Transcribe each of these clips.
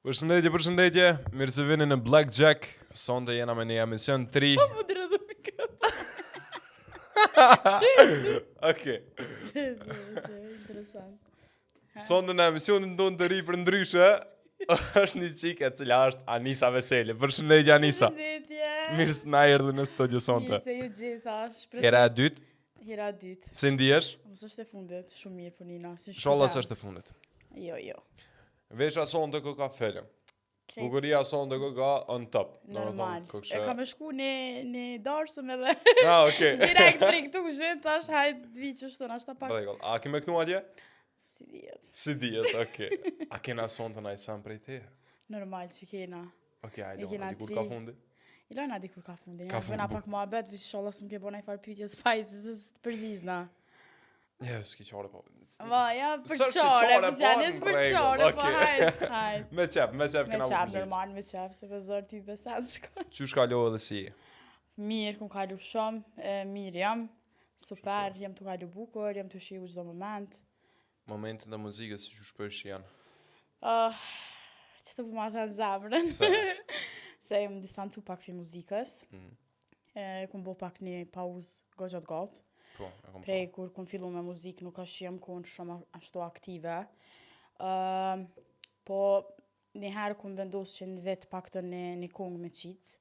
Përshëndetje, mirë se vini në Blackjack. Sonte jena me një emision 3. Po më dredhu mikrofon. Okej. Interesant. Sonte në emisionin tonë të ri për ndryshe është një qikë e cila është Anisa Veseli. Përshëndetje Anisa. Përshëndetje. Mirë se na erdhi në studio sonte. Mirë se ju gjitha. Hera e dytë. Hera e dytë. Si ndihesh? Mos është e fundit, shumë mirë për Nina. Inshallah s'është e fundit. Jo. Vesha sonte kë ka film. Bukuria sonte kë ka on top. Normal. E kam shku në darsëm edhe. Okay. Direkt prej këtu shit, tash hajt vi që shtu, ashta pak. Rregull. A kemi kënu atje? Si dihet, okay. A kena sonte na i sam prej te? Normal që kena. Okay, hajde, dikur ka fundi. I lojna dikur ka fundi. Ka Bëna pak muhabet, vish inshallah s'm ke bëna i far pyetje spajzë, të përgjizna. Ja, s'ki qare po. Ja, për qare, po janis për qare, po hajt. Me qep kena përgjizë. Me qep, normal, me qep, se për zërë ty besat shko. Qysh kalohë dhe si? Mirë, kum kalu shumë, mirë jam, super, jam të kalu bukur, jam të shiu çdo moment. Momentet e muzikës si qysh përsh janë? Që të po ma thënë zemrën. Se jam distancu pak fi muzikës. Kum bo pak një pauzë goxhat gatë. Po, prej kur kum fillu me muzikë nuk është jem kun shumë ashtu aktive. Po njëherë kum vendos që në vetë pak të një kongë me qitë,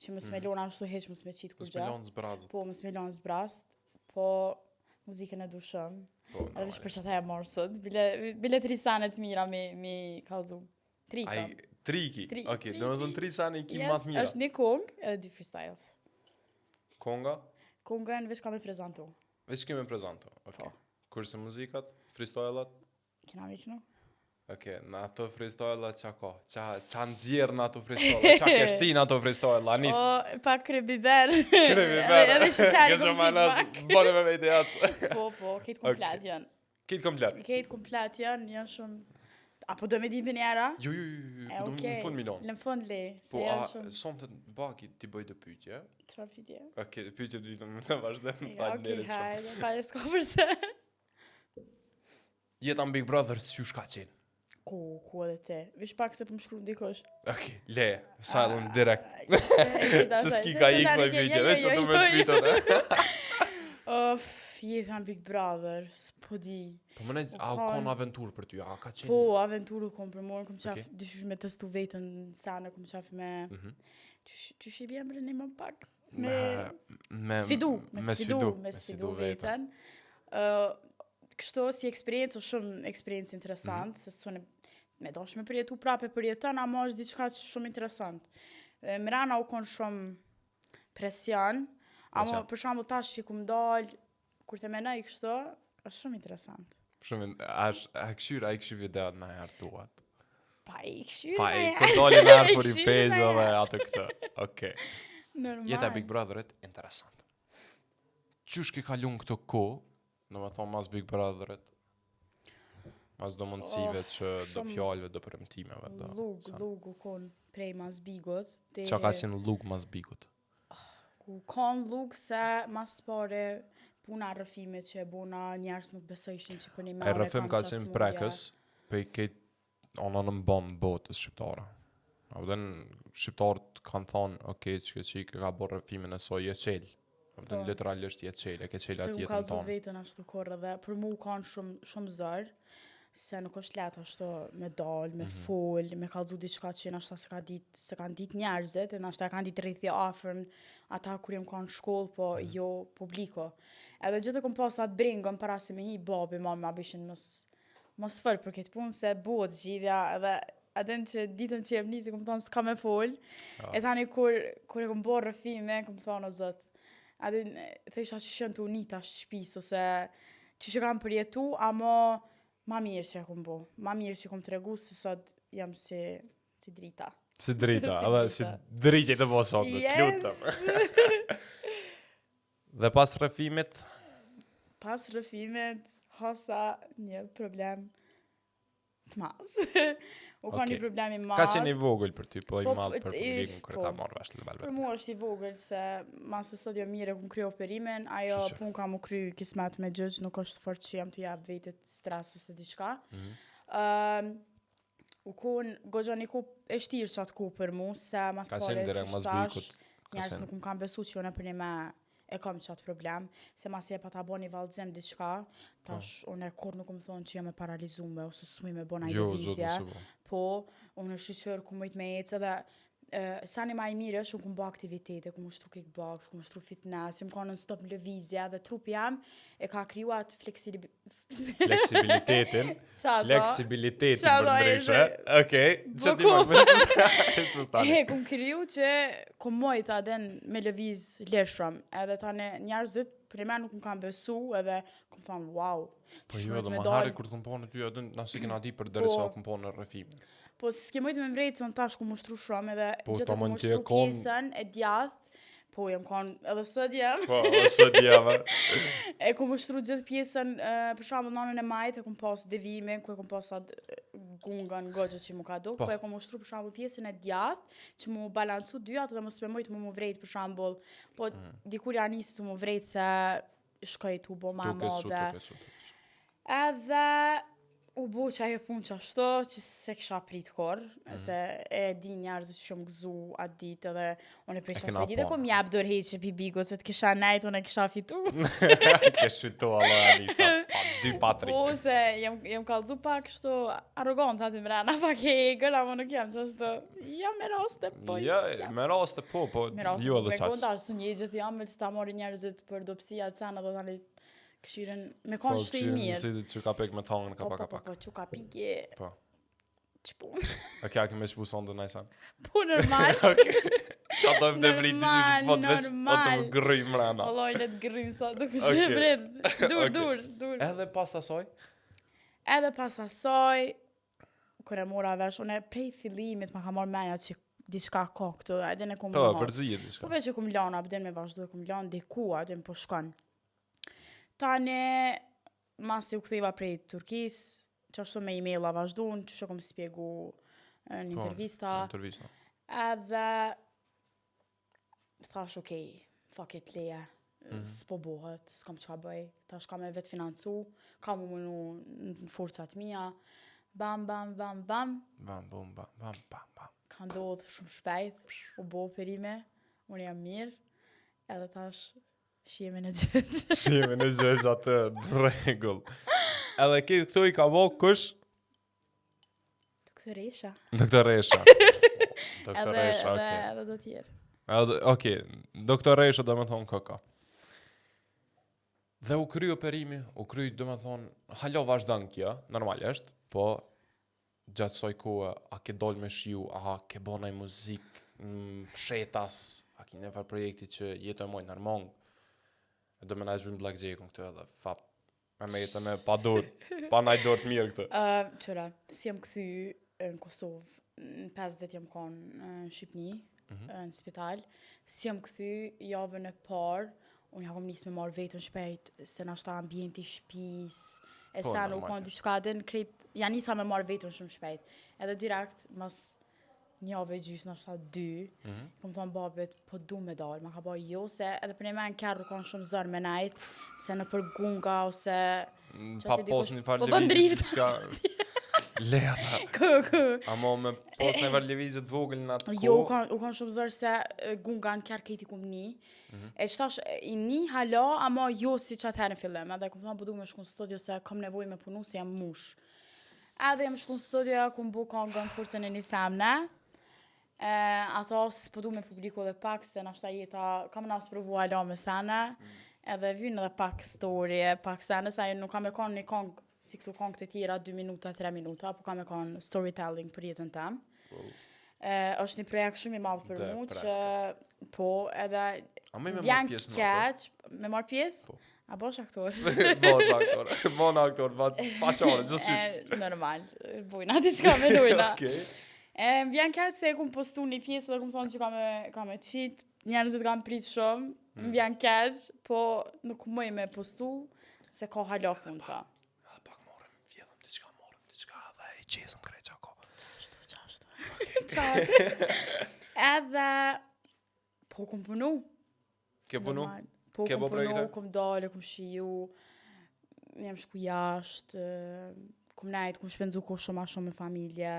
që më smelon ashtu heq më sme qitë kur gjatë. Po, më smelon zbrast. Po, muzikën e du shumë. Edhe vish për që ta e marë sot. Bile 3 sanet mira me kalzu. Triki? Okej, do në dhënë 3 sanet i kim matë mira. Është një kongë edhe 2 freestyles. Konga? Kongën veç ka me prezentu. Veç kemi prezentu, okej. Kurse muzikat, freestylat? Kena miknu. Okej, në ato freestylat qa ka? Qa nëzirë në ato freestylat? Qa keshti në ato freestylat? Anis? Pa krybiber. Krybiber? Edhe shqari kom qitë pak. Bërë me vejtë jatës. Po, kejtë komplet janë. Kejtë komplet? Kejtë komplet janë shumë... Apo do me di për njëra? Jo, do më fund milon. Në fund le. Po, sonë të baki ti bëj të pytje? Qëra pytje? Okej, pytje të vitëm në vazhdem. Okej, hajde, hajde s'ka përse. Jetan Big Brother, s'jush ka qenë? Ku edhe te? Vish pak se për më shkru dikosh. Okej, le, silent direct. Se s'ki ka i kësoj pytje, veç për të me të pytën. Jetan Big Brother, s'po di. Po më nejtë, a u konë aventurë për ty, a ka qenë? Po, aventurë kom për morën, kom qaf, dyshysh me testu vetën sana, kom qaf me... Qysh i bjem bre një më pak? Me sfidu vetën. Kështu si eksperiencë, shumë eksperiencë interesant, se sone me dosh me përjetu prape përjetën, ama është diçka shumë interesant. Mrena u konë shumë presion, ama për shambull tash që kum dalë, kur të menaj kështu, është shumë interesant. Shumë, a këshyr video në herë tuat? Pa i këshyr në herë. Kur doli në herë për i pejzë dhe atë këtë. Okej. Normal. Jeta Big Brotherit, interesant. Qysh ki kalun këtë ko, në me thonë mas Big Brotherit, mas do mundësive që do fjallëve, do përëmtimeve. Lug u konë prej mas Bigot. Qa ka qenë lug mas Bigot? U konë lug se mas pare puna rëfimit që e bona njerës nuk besojshin që për një mërë e rëfim ka qenë prekës, për i ketë ona në mbanë botës shqiptare. A vëden, shqiptarët kanë thonë, okej, që ka bërë rëfimin e soj jeqel. A vëden, literalisht jeqel, e ke qel atë jetën tonë. Se u kalzu vetën ashtu korë dhe për mu kanë shumë zërë, se nuk është letë ashtu me dalë, me folë, me kalzu diçka që nashta se kanë ditë njerëzit, nashta kanë ditë rrithi afërm, ata kur jem kanë shkollë, po jo publiko. Edhe gjithë kom pas atë bringën para se me hi babi, mama bishin mos fërë për këtë punë, se bëhet gjithja, edhe adin që ditën që jem nisi, kom thonë s'ka me folë, e thani kur e kom bërë rëfime, kom thonë o zëtë, adin thesha që shënë të unita shpis, ose që që kam përjetu, amo ma mirë që e kom bo, ma mirë që kom të regu, se sot jam si drita. Si drita, edhe si drita të po sot, të lutëm. Dhe pas rëfimit? Pas rëfimit, hasa një problem të madhë. U ka një problemi madhë. Ka qenë i vogël për ty, po i madhë për publikun kërë ta marrë vesh të balbet. Për mua është i vogël, se masë sot jo mire ku më kryo operimin, ajo pun ka mu kry kismet me gjëgjë, nuk është fort që jam të jabë vetit stres ose diçka. U kon goxha një ku e shtirë qatë ku për mu, se mas Ka pare qenë direkt që mas shtash, bikut. njerës nuk më kam besu që unë për një me e kam qatë problem, se mas e pa ta bo një valdzim diçka, tash unë e kur nuk më thonë që jam e paralizume, ose s'muj me bona Jo, lëvizje, zotë nëse po. po, unë në shqyqër ku mëjt me ecë edhe sa një ma i mirë është, unë ku më bo aktivitete, ku më shtru kickbox, ku më shtru fitness, më ka në stop lëvizje, dhe trupi jam e ka kriju atë Fleksibilitetin. Fleksibilitetin Qa për do, ndryshe. ishte- Okej. Që ti Bukur. më stani. Kum kriju që ku mojt aden me lëviz leshëm, edhe tani njerëzit për me nuk më kam besu, edhe kum thonë, wow. Po që jo, mojt dhe me më dal- herë kur të komponë ty, edhe nësi kena di për dërë sa komponë në rëfim. Po s'ke mojt me mvrejtë, se në tash ku më shtru shumë, edhe Po, gjithë ta ku mund më t'je shtru kon- pjesën e djathë, po jem kon edhe sot jem, Po, ose djeva. e ku më shtru gjithë pjesën, për shembull nanën e majt, e kum pas devimin, ku e kum pas atë gungan, goxha që mu ka do, Po. po e kum shtru për shembull pjesën e djathtë, që mu balancu dyat dhe mos me mojt mu vrejt për shembull, po dikur ja nisi të mu vrejt se shkoj tu bo ma Tuke su, madhe. tuke su. Edhe u bu që ajo punë që ashtu, që se kisha prit kor, se e di njerëzit që shumë gëzu atë ditë, edhe unë e prej kena qasaj ditë, pa. ku m'jap dorëheqje pi bigo, se të kisha nejt, unë e kisha fitu. Ke shfytu, Allah, Alisa. Pa, 2-3. Po, se jem kallzu pak kështu arrogant aty mrena, pak e egrë, ama nuk jam që ashtu, jam me raste, po Ja, jam. me raste po, Me raste, jo po edhe me qaq. konta, su një gjithë jam, që ta mori njerëzit për dopsia të cena, dhe tani këshiren, me Po, konë shtë i mirë. si që ka pek me tangën, ka pak. Po, që ka pike, Po. qëpu, A kja keme shpu sonde najsan? po normal. Qa do më të vritë që Normal, po të vesh, o të më normal. gryj mrena. Allah, le të grim sa do kush Okej. e vret. Dur, Okej. dur. Edhe pas asoj? Edhe pas asaj, kur e mora vesh, unë prej fillimit ma ka marrë menja që diçka ka këtu, edhe në kum Po, lanë. përzije diçka. Po veç e kum lanë, abden me vazhdu, e kum lanë diku, abden po shkon. Tani, mas u ktheva prej Turkis, që ashtu me e-maila vazhdun, që kom spjegu në Po, intervista, në intervista. edhe thash, okej, fuck it, leje, s'po bohet, s'kam qa bëj, tash kam e vetë financu, kam u mënu në forcat mia, bam, bam, bam, bam, Bam, bum, bam, bam, bam, bam. ka ndodhë shumë shpejt, u bo perime, unë jam mirë, edhe tash shihemi në gjëgjë. Shime në gjëgjë atë, në regull. Edhe ki këtu i ka bo kush? Doktoresha. Doktoresha. Doktoresha, Edhe okej. edhe do tjerë. Okej, doktoresha do me thonë këka. Dhe u kry operimi, u kry do me thonë, halo vazhdan kja, normalisht, po gjatë soj kohë, a ke doll me shiu, a ke bo nëj muzik, fshetas, a ki nefar projekti që jetoj moj nërmong, do me na zhvim Blackjack-un këtë edhe, fap, me jetën e pa dur, pa naj dorë të mirë këtë. Qëra, si jam këthy në Kosovë, në 50 jam konë në Shqipni, në spital, si jam këthy javën e parë, unë ja kom nisë me marrë vetën shpejt, se na shta ambienti shtëpis, e Po, sa nuk normal. konë diçka dhe në krejt, ja nisa me marrë vetën shumë shpejt. Edhe direkt, mas një javë e gjysë, na shta 2, kom thonë babet, po du me dalë, ma ka ba jo, se edhe për një me në kërë kanë shumë zërë me najtë, se në për gunga, ose... Pa Qati pos dikush- një farë po bën levizit drift. diçka. Lea tha. Kë. Amo me pos në farë levizit vogël në atë Jo, kohë. u kanë shumë zërë se gunga në kërë kejti kum ni. E qëtash i ni hala, ama jo si që atëherë në fillim. Edhe kom thonë, po du me shku në studio se kam nevoj me punu se jam mush. Edhe jam shku në studio, kum bu kongën forcën e një femne. Ato s'po du me publiku dhe pak, se nashta jeta, kam nas provu hala me sene. Edhe vynë edhe pak story, pak sene, se nuk kam e konë një kongë, si këtu kongë të tjera, 2 minuta, 3 minuta, po kam e konë storytelling për jetën tem. Është një projekt shumë i madh për Dhe mu preska. që po edhe A me me vjen marrë pjesë në atë? keq, me marr pjesë? Po. A bosh aktor? Bon aktor, bon aktor, pa qare, gjithë Normal, bujna diçka me lujna. Okej. Më vjen keq se e kum postu një pjesë dhe kum thonë që kam e qit, njerëzit kam prit shumë, më vjen keq, po nuk mëj me postu se ka hala punta. Edhe pak morëm diçka dhe i qesëm krejt qako. Qatë. Edhe po kum punu. Ke punu? Normal. Po Ke kum bo punu, projekte? kum dalë, kum shiju, jam shku jashtë, kum nejt, kum shpenzu kohë shumë ma shumë me familje.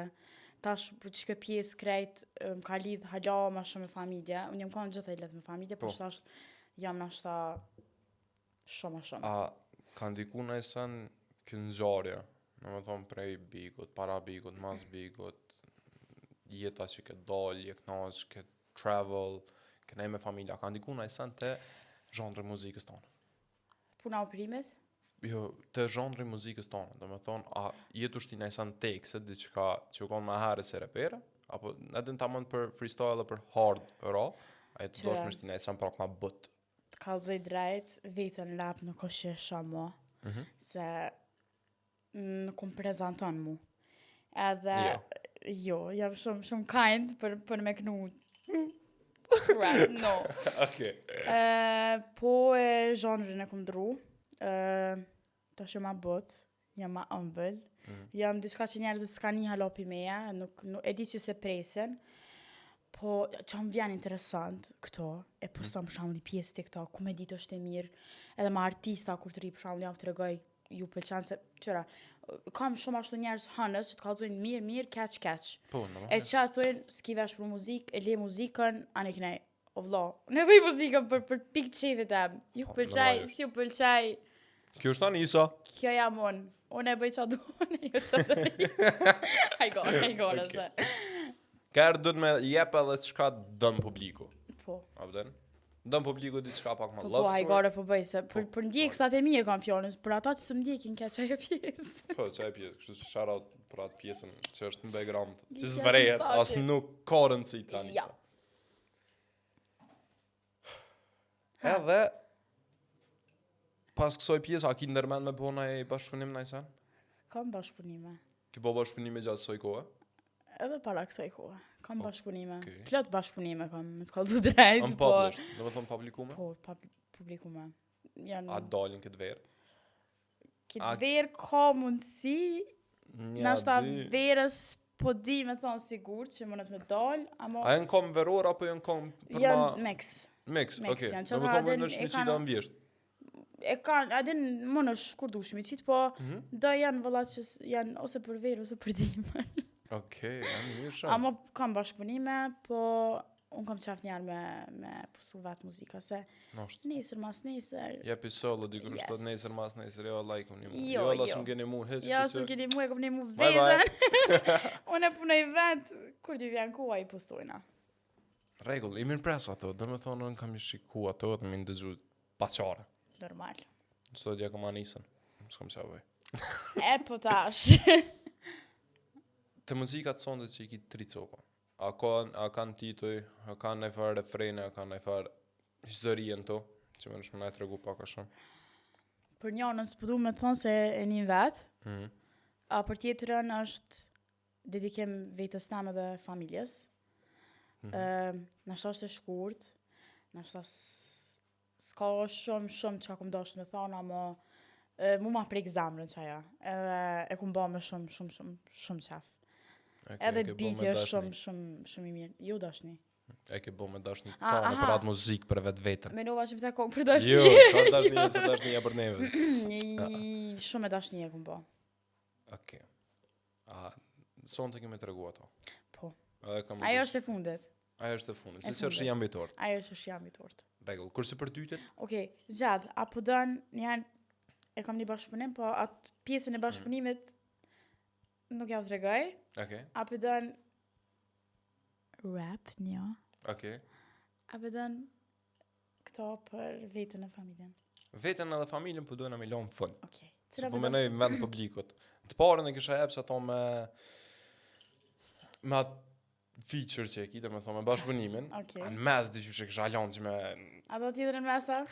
Tash, për që kjo pjesë krejt, më ka lidh hala ma shumë me familje. Unë jam kanë gjitha i lidh me familje, por tash jam nashta shumë ma shumë. A ka ndiku në sen kënë ngjarje, në më thonë prej bigut, para bigut, mas bigut, jeta që këtë dalë, je knash, këtë travel, këtë nej me familja, ka ndiku në sen të zhandrë muzikës tonë? Puna oprimit? Jo, të zhandrë muzikës tonë, dhe më thonë, a jetu shti në sen tekse, diçka që u konë ma herë se repere, apo edhe në ta mënd për freestyle për hard raw, a jetu dosh në shti në sen pra këna bët. Të kalzoj drejt, vetën rap nuk është shumë, se nuk më prezenton mu. Edhe, jo, jam shumë kind për me knu rap, no. Okay. Po e zhanrin e kom dru, tash jam ma bot, jam ma ëmbël, jam diçka që njerëzit s'ka një halopi meja, nuk e di që se presin, po që më vjen interesant këto, e postam për shembull një pjesë TikTok, ku me ditë është e mirë, edhe ma artista kur të ri për shembull jam të regoj ju pëlqen se qëra, kam shumë ashtu njerëz hënës që të kallzojnë mirë, catch. Po, e që atojnë, s'ki vesh për muzikë, e le muzikën, anë i kënej, o vlo, ne bëj muzikën për pikë qefit e, ju pëlqaj, si ju pëlqaj. Kjo është ta Nisa. Kjo jam unë e bëj qa duone, jo qa duone. Hajgore, se. Kërë dhëtë me jep edhe çka dëmë publiku. Po. A vëden? Dëmë publiku diçka pak më Po, love story. hajgore po bëj, se për ndjekësat e mi e kam fjallën, për ata që së ndjekin, ka qaj e pjesë. Po, qaj pjesë, kështu shout out për atë pjesën që është në background, që s'vërejet, as nuk ka rëndësi ta Nisa. Edhe, pas kësoj pjesë, a ki ndërmen me bona e bashkëpunim në isen? Kam bashkëpunime. Ki bo bashkëpunime gjatë kësoj kohë? Edhe para kësaj kohë. Kam bashkëpunime. Okay. Plot bashkëpunime kam, me të kallzu drejt. Unpublished, do me thonë publikume? Po, publikume. A dalin këtë verë? Këtë verë ka mundësi, nashta verës po di me thonë sigur që mënët me dalë, ama... A janë kom veror, apo janë kom për ma... Janë mix. Mix, okej. Janë Do me thonë më nështë me qita në vjeshtë. E kanë, adin më nështë kur dush me qitë, po do janë vëllat që janë ose për verë, ose për dime. Okej, janë mirë shumë. Ama kam bashkëpunime, po unë kam qaf njerë me pusu vetë muzika, se nesër mas nesër... Jepi solo, dikur është të nesër mas nesër, jo, like unë një mu. Jo, lasëm geni mu, hec, jo, së keni mu, e kom një mu Bye, bye. vetën. Unë e punoj vetë, kur t'i vjen koha i pustojna. Regull, i mirë pres ato, dhe me thonë, unë kam i shiku ato, dhe mi ndëgju paqare. Normal. Sot ja kom anisën, s'kom qa bëj. E po tash. Të muzikat sondet që i ki tri copa. A kanë tituj, a kanë e farë refrene, a kanë e farë historien to, që më nëshme na e tregu pak a shumë. Për njënën s'pëdu me thonë se e një vetë, a për tjetërën është dedikim vetës tame dhe familjes. Nashta është e shkurt, nashta s'ka shumë që akum dashtë me thonë, ama mu ma prek zamrën që aja, edhe e kum ba me shumë qef. Edhe biti është shumë i mirë. Jo dashni. E ke bo me dashni tane për atë muzikë për vetë vetën. Menova që më të kokë për dashni. Jo, shka dashni e se dashni e për neve. Shumë e dashni e kum ba. Okej. A, sonë të kemi të regu ato? Po. Ajo është e fundet. Ajo është e fundit. Si që është jam bitort. Ajo është jam bitort. Regull. Kurse për tytet? Okej, gjadë, apo dënë njën, e kam një bashkëpunim, po atë pjesën e bashkëpunimit nuk ja u të regaj. Okay. Apo dënë rap, një. Okay. Apo dënë këto për vetën e familjen. Vetën edhe familjen po dojnë a milion full. Okej. Se po menoj me vend publikut. Të parën e kisha jepë ato me atë feature që e kita, me thonë, me bashkëpunimin. Okay. Në mes dhe që kisha lanë që me... Ato tjetër në mesa?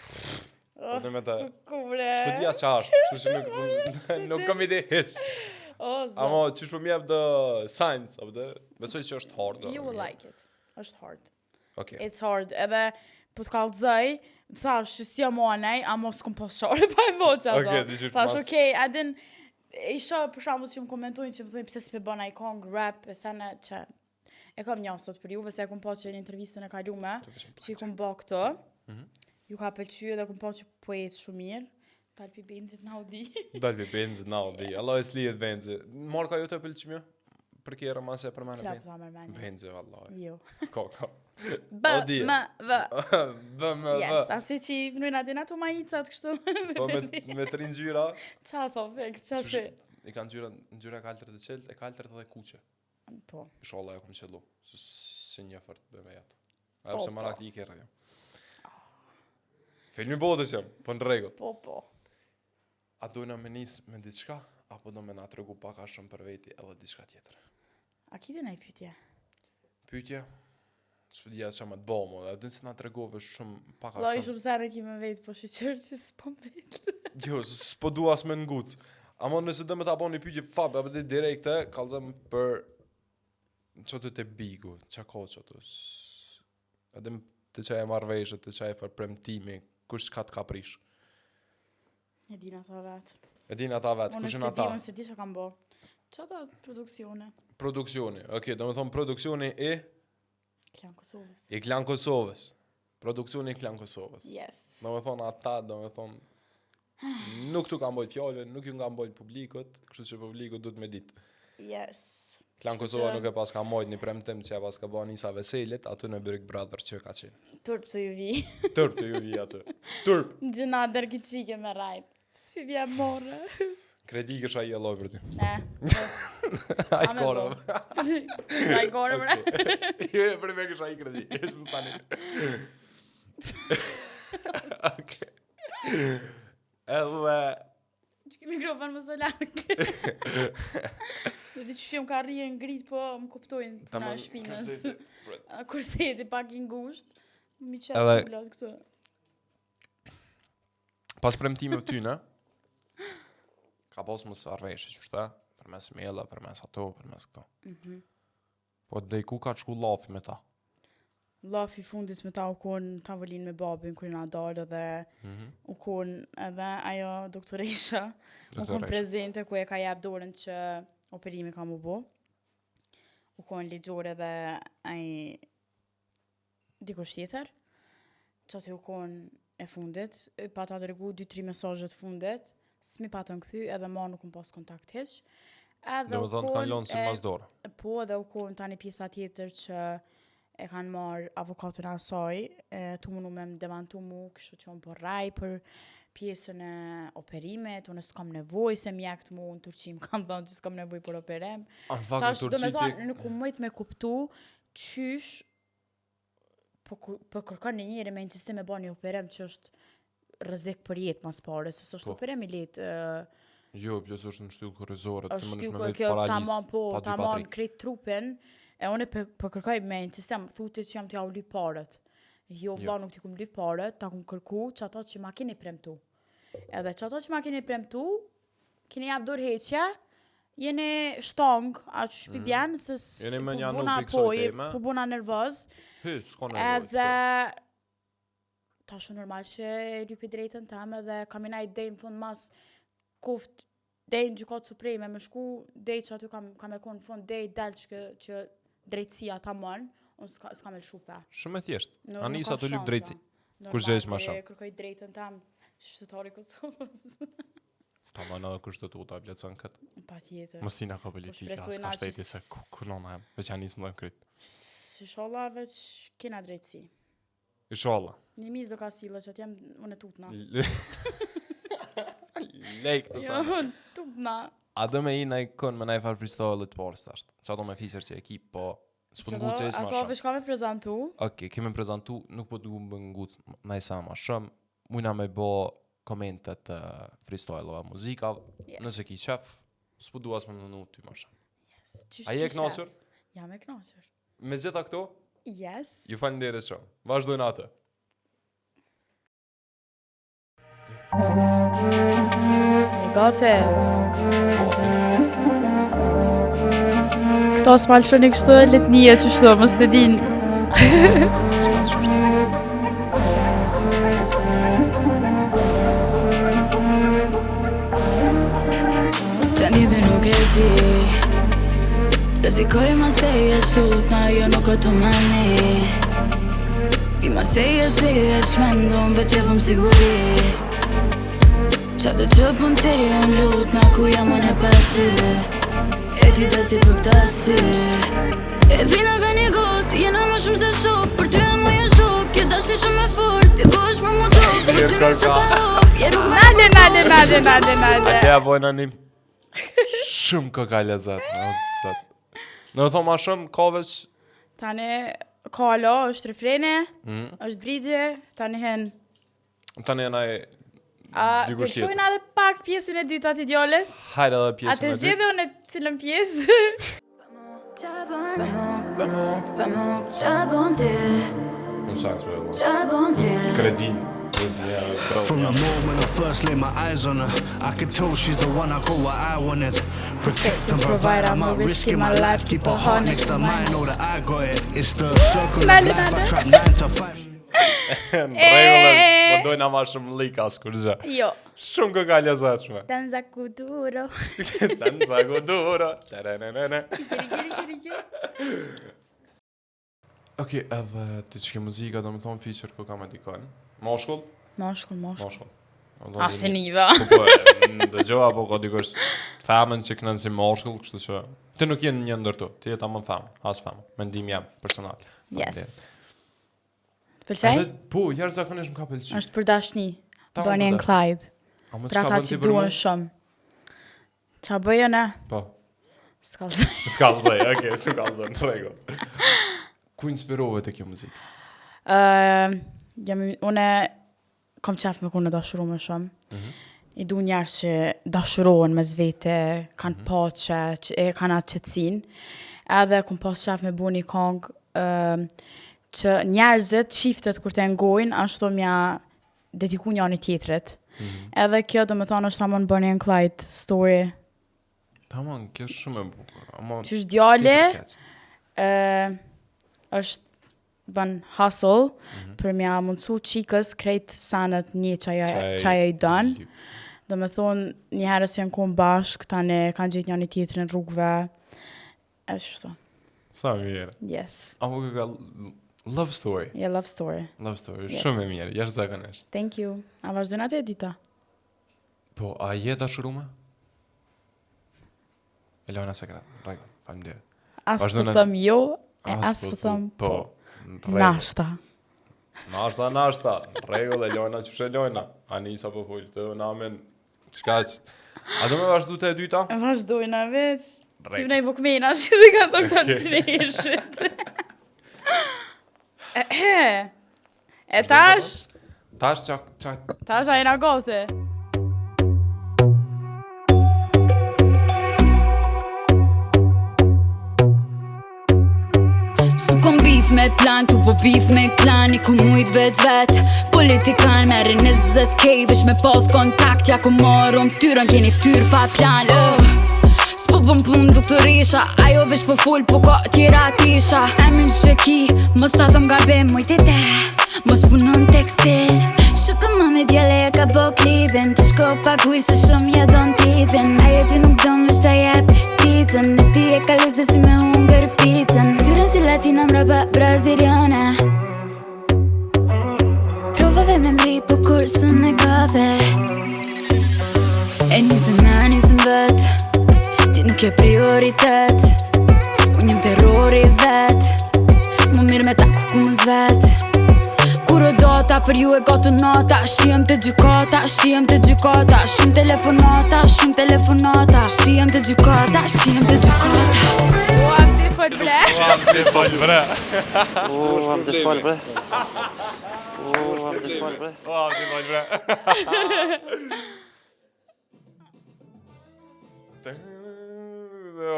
Po dhe me të... Kukure. S'ku dhja që ashtë, kështu që nuk kam ide hish. Amo, qysh po mjep dhe science, apo dhe, besoj që është hard. You will like it. është hard. Okay. It's hard. Edhe, po të kallëzoj, thash, që si jam anej, amo s'kom pas share pa e voqa, thash, okej, adin, isha për shambull që më komentojnë, që më thujnë, pëse si pe bëna i kong, rap, e sene, që e kam njësot për juve, se e kom pa që një intervjistën e kalume, që i kom ba këto, ju ka pëlqy edhe kom pa që poet shumë mirë, Dal pi benzit në Audi. Dal pi benzit në Audi. Allah e slihet benzi. Marka ju të pëlqim ju? Për kjera ma se për mene Cila po mërmeni? Benzi, vallahi. Jo. Ka. B, M, V. B. Yes, asi që i vnujnë atin ato majicat kështu. Po me 3 ngjyra. Qa po, fek, qa se? I kanë ngjyra kaltër të qelt, e kaltër dhe kuqe. Po. Inshallah ja kom qellu. Si një fort bëme jetë. Po, Ajo se po. marak i kera jam. Filmi botës jam, po në rregull. Po. A dojna me nis me diçka, apo do me na tregu pak a shumë për veti edhe diçka tjetër? A kiti në i pytje? Pyetja, s'po dia çfarë më të bëj më, a din se na tregove shumë pak a Loj shumë. shumë sene ki me vetë, po shqyqër që s'po vetë. Jo, s'po dua as me nguc. Ama nëse do me ta bëni pyetje fab, apo direkte, kallzom për çoti te bigu, çka ka çото. Edhe të çaj marrveshje, të çaj për premtimi, kush ka të kaprish. E din ata vetë. E din ata vetë, kush janë ata? Unë se di që kam bo. Qata produksione? Produksioni. Okej, do të them produksioni i Klan Kosovës. i Klan Kosovës. Produksioni i Klan Kosovës. Yes. Do të thonë ata, do të thonë nuk tu kam bojt fjalë, nuk ju nga mbojt publikut, kështu që publiku duhet me ditë. Yes. Klan Kështu Kosova që- nuk e pas ka mojt një premtim që ja pas ka bën Nisa Veselit, aty në Big Brother që ka qenë. Turp të ju vi. Turp të ju vi aty. Turp. Në gjëna dërgi qike me rajt. S'pi vje morë. Kredi kësha i alloj për ty. Ai Ai korë. Ai korë më. Jo, për me kësha i kredi. Esh më stani. Okej. Edhe Që ki mikrofon më së larkë. Dhe di që shumë ka rije ngrit, po më kuptojnë ta na më shpinës. kurseti. Kurseti pak i ngusht. Mi Edhe- qëtë blot këtu. Pas premtimeve ty, në? Ka pas mos arveshje, që shta? Përmes maila, përmes ato, përmes këto. Po dhe ku ka shku lafi me ta? Lafi fundit me ta u kon tavolin me babin kër na dalë dhe u kon edhe ajo doktoresha. U kon Doktoresha. prezente ku e ka jap dorën që operimi ka mu bo. U kon ligjore dhe ai dikush tjetër. Që aty u kon e fundit. Pa ta dërgu 2-3 mesazhe të fundit. S'mi pa të kthy edhe ma nuk më pas kontakt hiq. Edhe Dhe më thonë kanë lonë si e- mas dorë. Po, edhe u kon tani pjesa tjetër që e kanë marrë avokatën e asaj, tu mënu me më demantu mu, kështu që unë po raj për pjesën e operimet, unë s'kam nevoj se mjekt mu në Turqi më kanë thonë që s'kam nevoj për operim. A në fakt Tash, në do me Turqi thonë, ti... nuk u mëjt me kuptu qysh po kërkon një njëri me insistim me ba një operim që është rrezik për jetë mas pare, se s'është Po. operim i letë, Jo, plus është në shtyllë korrizore, ti është më shtyllë nëshme kjo paralisë, tamam po, pa dy, pa tamam tri. krejt trupin, e unë po kërkoj me insistem, thutit që jam t'ja u lyp parët. Jo, vlla nuk t'i kum lyp parët, ta kum kërku që ato që ma keni premtu. Edhe që ato që ma keni premtu, keni jap dorë heqja, jeni shtong, aq shpi bjen, se Jeni më njanu buna për kësaj poj, teme. po buna nervoz, Hy, s'ka nevojë. edhe tash normal që e lypi drejtën tam edhe kam inaj dej në fund mas kuft dej në gjykatë supreme me shku dej që aty kam e konë në fund dej del që drejtësia ta mon unë s'ka me lshupe. Shumë e thjesht. Nuk Anisa ka të lyp shansa. drejtësi. Normal, Kur gjesh ma e shumë. kërkoj drejtën tam shtetari Kosovës. Ta më në kushtetuta vletëson këtë. Pa tjetër. Mos tina ka politika, shpresojna s'ka shteti që se kunona jam. Veç janë nisë më dhe kryt. Inshallah veç kena drejtësi. Inshallah. Një mizë do ka sila që atjem unë e tutna. Lejk të sa. Jo, tutna. A do me i na i kon me na i farë freestyle të parë stasht. Qa do me fisër që ekip, po s'po Që ngucë e s'ma ato shumë. veç ka me prezentu. Okej, kemi prezentu, nuk po të më ngucë na i sa ma shumë. Mujna me bo komentet freestyle-ova muzika, Yes. nëse ki qef, s'po du as më nënu ty ma shumë. Qysh A je ti knasur? shef? Jam e knasur. Me gjitha këto, Yes. ju falenderoj shumë. Vazhdojnë atë. E gati. Këto s'malëshoni kështu letnije që shto, mës të din. S'ka që është. Tani dhe nuk e di Rezikoj ma steje stutna, jo nuk o të mani Ti ma steje si e qmendon, veç e pëm siguri Qa do që pëm të jam lut na ku jam unë e pa ty E ti ta si për këta sy E vina ka një gotë, jena më shumë se shok Për ty e më e shok, je dashi shumë e fort Ti ko është për mu gjok, për ty nëse pa hop Je rrugë Nade. A ke bojnë anim? Shumë ka lezet, Në të thoma shumë, ka veç... Tani, kalo, është refrene, është brigje, tani hen... Tani e naj... Përshojnë edhe pak pjesën e dytë atë idealet? Hajde edhe pjesën e Atë dytë. zgjedhe unë e cilën pjesë? Unë saks me edhe. Kredin. From the moment I first laid my eyes on her, I could tell she's the one I go where I wanted. Protect and provide, I'm not risking my life. Keep her heart next to mine, know that I got it. It's the circle of life, I trap 9 to 5. Në regullës, më dojnë ama shumë lika s'kur gjë. Jo. Shumë ka lezetshme. Danza kuduro. Danza kuduro. Taranana. Kiri. Okej, edhe të qike muzika do më thonë feature ku kam e dikon. Moshkull? Moshkull. Aseniva. Dhe gjoha po ka dikush femën që kënën si moshkull, kështu që... Ti nuk jenë një ndër tu, ti jetë amën femë, as femë, mendim jam, personal. Yes. Pëlqej? Po, jarë zakonisht më ka pëlqy. Është për dashni, Bonnie and Clyde. Pra ta që duen shumë. Qa bëjë ne? Po. S'kallëzaj. S'kallëzaj, okej, s'kallëzaj, në regull. Ku inspirove të kjo muzikë? Une kom qef me kone dashurume shumë. I du njerës që dashurohen me zvete, kanë pache, që kanë atë qëtsin. Edhe kom pas qef me bu një kongë që njerëzit, qiftet kur të ngojnë, ashtu mja dediku një anë tjetrit. Edhe kjo do me thonë është tamon Bonnie and Clyde story. Tamon, kjo është shumë e bukur. Qysh djali, është bën hustle, për mja mundësu qikës krejt sanët një qaja i dënë. Do me thonë, një herës janë konë bashkë, tani kanë gjithë një tjetër në rrugëve. E shto. Sa mirë. Yes. Amo ka love story. Yeah, love story. Love story, Yes. shumë e mirë, jashtë zakonisht. Thank you. A vazhdojnë atë e dyta? Po, a je dashurume? Elona sekret, regull, faleminderit. As Vazhdojnë po atë- thëm jo, e as po thëm po. Nashta. Nashta, regull, Elona, qështë Elona? Anisa po full, të namen, qkash. A do me vazhdu të e dyta? Vazhdojnë a veç. Rejt. Ty vnej bukmena, që dhe ka të këtë të neshit. E tash? Tash qa... Tash a jena gose. Su kom bif me plan, tu po bif me klan I ku mujt veç vet Politikan me rrin 20k Vesh me pas kontakt Ja ku marrum ftyrën keni ftyr pa plan S'po bëm pun doktorisha Ajo vesh po full po ka tjera tisha Emin që ki Mos ta thëm gabim mujt e te Mos punon tekstil Shukë më me djele e ka bo klidin Të shko paguj se shumë ja don tipin Ajo ty nuk don vesh ta jep titën Në ti e kalu se si me hungër pizën Tyren si latina mrapa braziliane Provave me mri po kur sën e gave E nisëm vet Ti nuk je prioritet Unë jem terrori vet Më mirë me ta ku më zvet Kur o data për ju e gotu nota Shijem të gjykata Shumë telefonata Shijem të gjykata O, am të fol bre. Am të fol bre. Am të fol bre.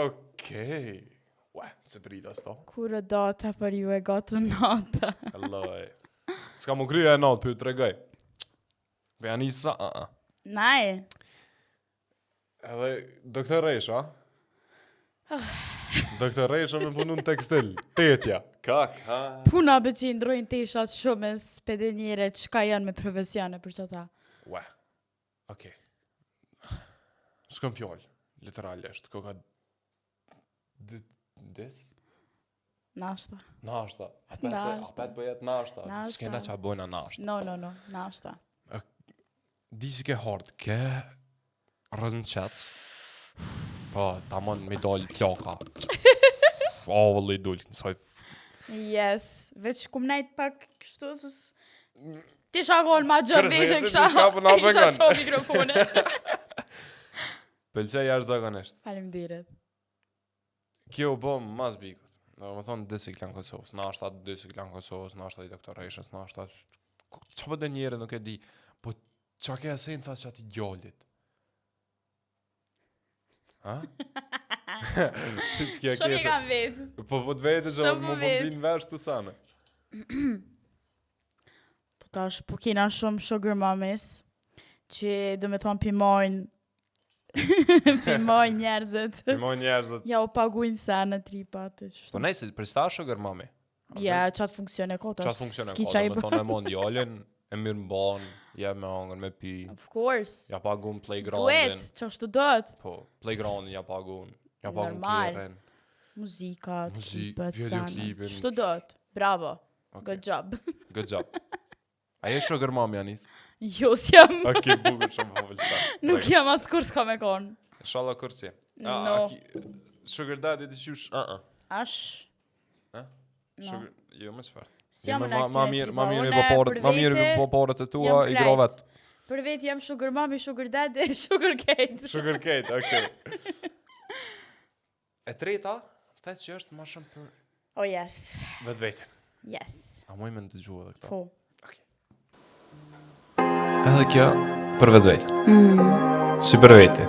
Okej. Ua, se prita sto. Kur o data për ju e gotu nota. Alloj. S'ka më kryja e natë, për ju të regaj. Për janë isa, Naj. Edhe doktor Resha. Doktor Resha me punu në tekstil. Tetja. Kak, ha? Puna be që i ndrojnë teshat shumë spedenjere qka janë me profesione për që ta. Ua. Okej. S'kam fjallë, literalisht. Koka... Dis? Nashta. Nashta. Nashta. Apet bëjet nashta. Nashta. S'kena qa bojna nashta. No, nashta. di si ke hard, ke rënë qec. Po, tamon me dal plaka. Vëllai dul, nësaj. Yes, veç kum najt pak kështu se ti shakon ma gjë Kërse, veshë ti kësha. shkapën na Kisha pengon. çon mikrofone. Pëlqej jashtëzakonisht. Faleminderit. Kjo u bë mas bikut. Do më thonë 2 cikla në Kosovës, na është atë 2 cikla në Kosovës, na është atë doktoreshës, na është atë... Qa për dhe njere nuk e di, po qa ke esenca që ati gjallit? Ha? Shumë i kam vetë. Po të vete që Shumë më vet. vinë vesh të sane. Po tash, po kena shumë sugar mommies, që do me thonë pimojnë, pimojnë njerëzit. Pimoj njerëzët. Ja, u pagujnë sa në tripat. Po nejse, për sta sugar mami. Ja, qatë funksione kota. Qatë funksione s'ki ka, qa i do me bë. thonë e mondialin, e mirë më banë, ja me angër, me pi, Of course. ja pagun playgroundin. Duet, që është të dët. Po, playgroundin ja pagun Normal. kjerën. Muzika, Muzik, klipet, videoklipin. sana. Që të dët. Bravo. Okay. Good job. Good job. A je sugar mami, Anis? Jo, s'jam. Okej, bukur shumë po pëlqen. Nuk jam as kur s'ka me konë. Inshallah kursi. No. Sugar daddy ti qysh? Ash. Ha? No. Sugar, jo më çfarë. S'jam në ma mirë po porët e tua i grovet. Për vetë jam sugar mommy, sugar daddy, sugar kate. Sugar Kate, okay. E treta, thet që është më shumë për Oh yes. vetë. Yes. A moj me ndëgjua edhe këta. Po. Edhe kjo për vetë. Si për vete.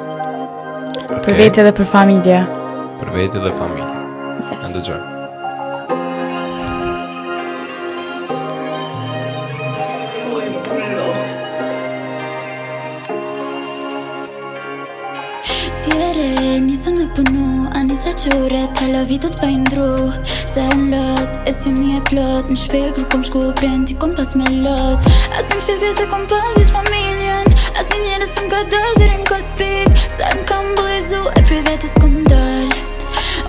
Për vetë edhe për familje. Për vete dhe familje. Yes. Ndëgjoj. Si e re, nisa me punu, a nisa qure, t'hala vitot pa indru. Se në lot, e si mi e plot, në shpegru kom shku prendi, kom pas me lot. As të më shtetje se kom pas ish familjen, as një njerës më ka dal, zirin kod pik. Se më kam blizu, e prej vetës kom dal.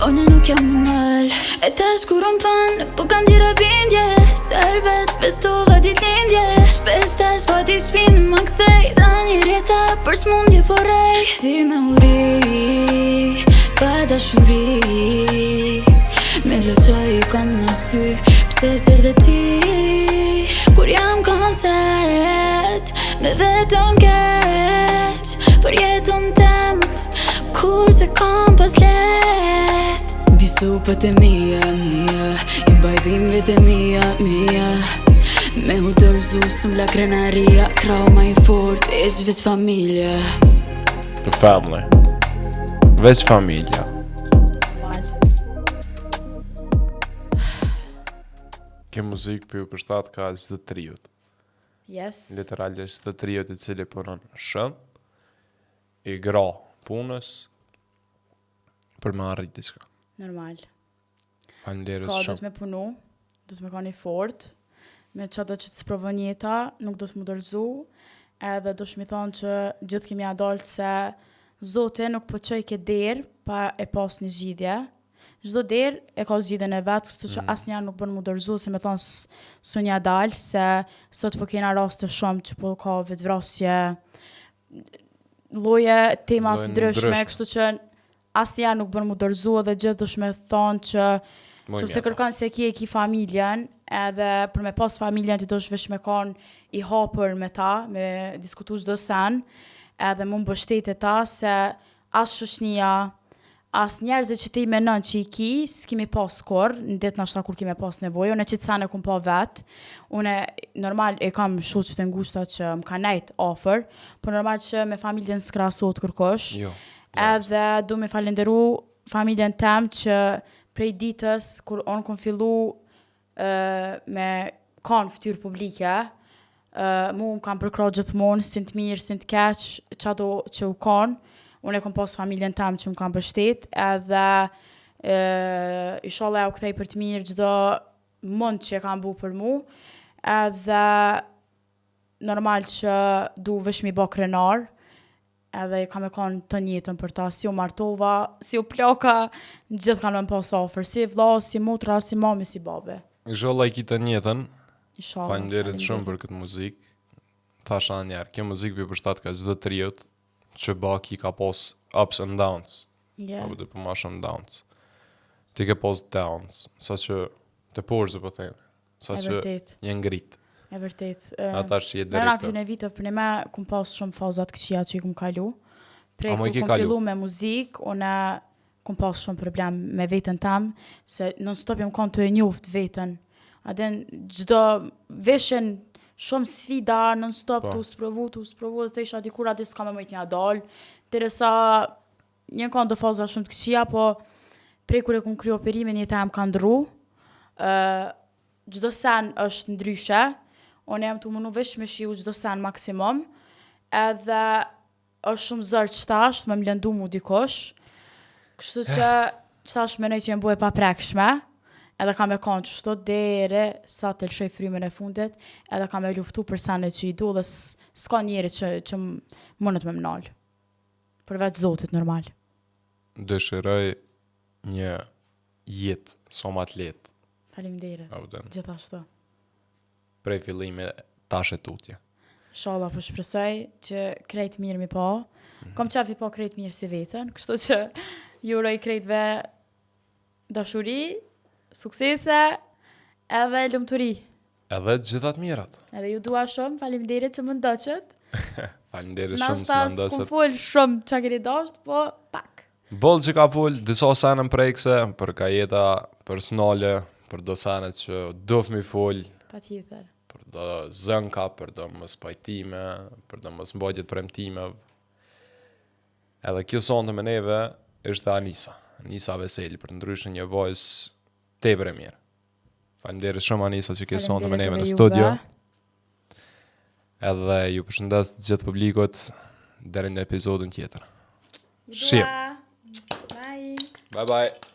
One nuk jam nal. E tash kur unë pan, po kanë dira bindje. Servet, festova dit lindje. Shpesh tash vati shpinë më kthej. Sa një reta për smundje po rej. Si me uri, pa dashuri. Me loqa i kam në sy, pse ser dhe ti. Kur jam konset, me vetën keq. Për jetën tem, kur se kam pas let. Supët e mija, i mbajdhim vetë e mija. Me u dërzu sëm la krenaria, krau ma i fort, ish veç familja. The family. Veç familja. Kjo muzikë për ju përshtat ka gjithë të triut. Yes. Literalisht të triut i cili punon shumë, i gra punës, për me arrit diçka. Normal. Falenderoj Ska do shumë. të me punu, do të me ka një fort, me që do që të sprovon jeta, nuk do të më dërzu, edhe do shmi thonë që gjithë kemi adolë se Zote nuk po qoj ke derë pa e pas një zgjidhje. Çdo derë e ka zgjidhjen e vet, kështu që asnjëherë nuk bën më dërzu, se me thonë s'u nja dalë, se sot po kena raste shumë që po ka vetvrasje, lloje tema Lloje të ndryshme, ndryshme. kështu që asnjëherë nuk bën më dërzu, edhe gjithë do shme thonë që se kërkon se ki familjen, edhe për me pas familjen ti do shvesh me kon i hapur me ta, me diskutu çdo sen, edhe më mbështetë ta se as shoqënia, as njerëzit që ti menon që i ki, s'kemi pas kur, në det nashta kur kemi pas nevojë, unë që të sene kum pa vetë, unë normal e kam shoqë të ngushta që më ka nejt ofër, por normal që me familjen s'krahasot kërkosh, Jo. edhe du me falenderu familjen tem që prej ditës, kur unë kom fillu me kanë fytyrë publike, mu më kam përkra gjithmonë, sin të mirë, sin të keq, qado që u kanë, unë e kom pas familjen tem që më kam bështet, edhe inshallah u kthej për të mirë çdo mund që e kam bu për mu, edhe normal që du vesh mi bë krenar, edhe kam e kanë të njëjtën për ta, si u martova, si u plaka, gjithë kanë më pas ofër, si vlla, si motra, si mami, si babe. Inshallah i kita njëtën. Inshallah. Faleminderit shumë për këtë muzikë. thasha njerë, kjo muzikë për përshtat ka çdo triot që baki ka pos ups and downs. Yeah. Apo të për ma shumë downs. Ti ke pos downs, sa që të porëzë po thejmë, sa E që vërtet. je ngrit. E vërtet. Ata që je Në direkt. këtyne vite, për me kum pas shumë fazat këqija që i kum kalu. Prej A, mo i kur ke kum kalu? fillu me muzikë, une kum pas shumë problem me veten tam, se non stop jam kanë të e njoft veten. Aden çdo veshen shumë sfida non stop Po. tu sprovu, dhe thesha dikur aty s'ka me mëjt një dal. Derisa një kanë do faza shumë të këqija, po prej kur e kum kryo operimin jeta jam ka ndru. Çdo sen është ndryshe. Unë jam të mënu vesh me shiu çdo sen maksimum. Edhe është shumë zërë qëtash, me mlendu mu dikosh. Kështu që qëtash menoj që jem bue pa prekshme. Edhe ka me kanë qështu dere sa të lëshoj frymën e fundit. Edhe ka me luftu për senet që i du dhe s'ka njeri që mënët me mnal. Për vetë zotit normal. Dëshiroj një jetë sa ma të letë. Faleminderit. Auden. Gjithashtu. Prej fillimi tash e tutje. Inshallah po shpresoj që krejt mirë mi pa. Kom qef i pa krejt mirë si vetën, kështu që ju uroj krejtve dashuri, suksese edhe lumturi. Edhe të gjithat mirat. Edhe ju dua shumë, faleminderit që më ndoqët. Faleminderit shumë se Nashta na s'kum ndoqët. fol shumë çka keni dasht, po pak. Boll që ka full, disa sanën prekse, për ka jeta personale, për do sanët që dof mi full, Patjetër. për do zënka, për do mos pajtime, për do mos mbajtjet premtime. Edhe kjo sonte me neve është Anisa. Anisa Veseli, për ndryshë një voice tepër e mirë. Faleminderit shumë Anisa që ke sonte me neve në studio. Edhe ju përshëndes të gjithë publikut deri në episodin tjetër. Shim. Bye. Bye bye.